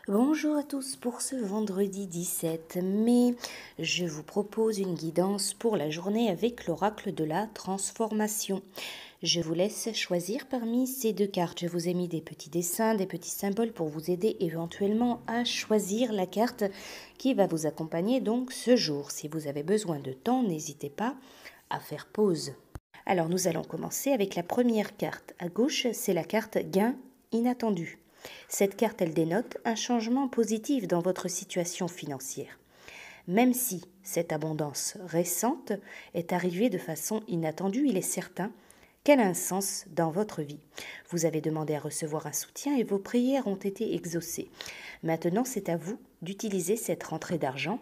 Bonjour à tous pour ce vendredi 17 mai. Je vous propose une guidance pour la journée avec l'oracle de la transformation. Je vous laisse choisir parmi ces deux cartes. Je vous ai mis des petits dessins, des petits symboles pour vous aider éventuellement à choisir la carte qui va vous accompagner donc ce jour. Si vous avez besoin de temps, n'hésitez pas à faire pause. Alors nous allons commencer avec la première carte. À gauche, c'est la carte gain inattendu. Cette carte, elle dénote un changement positif dans votre situation financière. Même si cette abondance récente est arrivée de façon inattendue, il est certain qu'elle a un sens dans votre vie. Vous avez demandé à recevoir un soutien et vos prières ont été exaucées. Maintenant, c'est à vous d'utiliser cette rentrée d'argent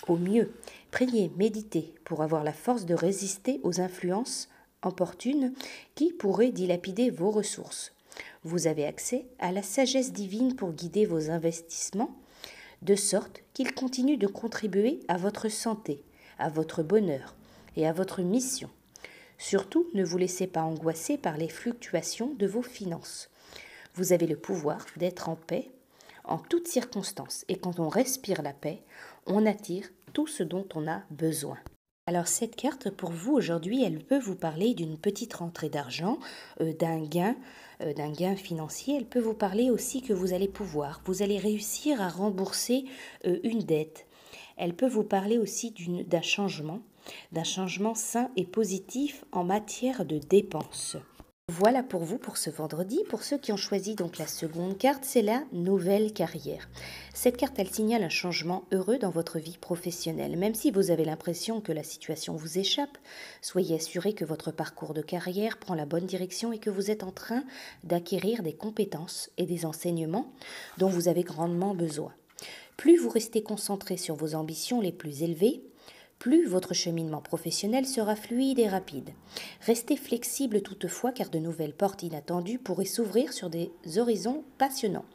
au mieux. Priez, méditez pour avoir la force de résister aux influences opportunes qui pourraient dilapider vos ressources. Vous avez accès à la sagesse divine pour guider vos investissements, de sorte qu'ils continuent de contribuer à votre santé, à votre bonheur et à votre mission. Surtout, ne vous laissez pas angoisser par les fluctuations de vos finances. Vous avez le pouvoir d'être en paix en toutes circonstances, et quand on respire la paix, on attire tout ce dont on a besoin. Alors cette carte, pour vous aujourd'hui, elle peut vous parler d'une petite rentrée d'argent, d'un gain financier. Elle peut vous parler aussi que vous allez réussir à rembourser une dette. Elle peut vous parler aussi d'un changement sain et positif en matière de dépenses. Voilà pour vous pour ce vendredi. Pour ceux qui ont choisi donc la seconde carte, c'est la nouvelle carrière. Cette carte, elle signale un changement heureux dans votre vie professionnelle. Même si vous avez l'impression que la situation vous échappe, soyez assuré que votre parcours de carrière prend la bonne direction et que vous êtes en train d'acquérir des compétences et des enseignements dont vous avez grandement besoin. Plus vous restez concentré sur vos ambitions les plus élevées, plus votre cheminement professionnel sera fluide et rapide. Restez flexible toutefois car de nouvelles portes inattendues pourraient s'ouvrir sur des horizons passionnants.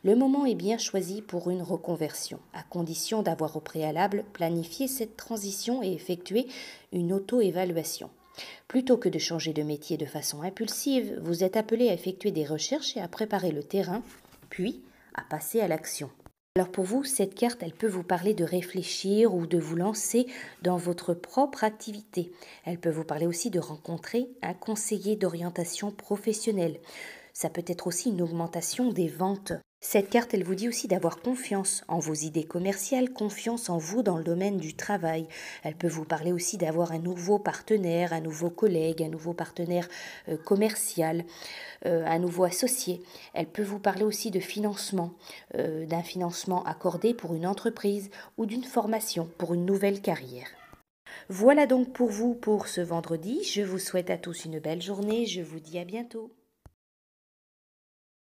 Le moment est bien choisi pour une reconversion, à condition d'avoir au préalable planifié cette transition et effectué une auto-évaluation. Plutôt que de changer de métier de façon impulsive, vous êtes appelé à effectuer des recherches et à préparer le terrain, puis à passer à l'action. Alors pour vous, cette carte, elle peut vous parler de réfléchir ou de vous lancer dans votre propre activité. Elle peut vous parler aussi de rencontrer un conseiller d'orientation professionnelle. Ça peut être aussi une augmentation des ventes. Cette carte, elle vous dit aussi d'avoir confiance en vos idées commerciales, confiance en vous dans le domaine du travail. Elle peut vous parler aussi d'avoir un nouveau partenaire, un nouveau collègue, un nouveau partenaire commercial, un nouveau associé. Elle peut vous parler aussi de financement, d'un financement accordé pour une entreprise ou d'une formation pour une nouvelle carrière. Voilà donc pour vous pour ce vendredi. Je vous souhaite à tous une belle journée. Je vous dis à bientôt.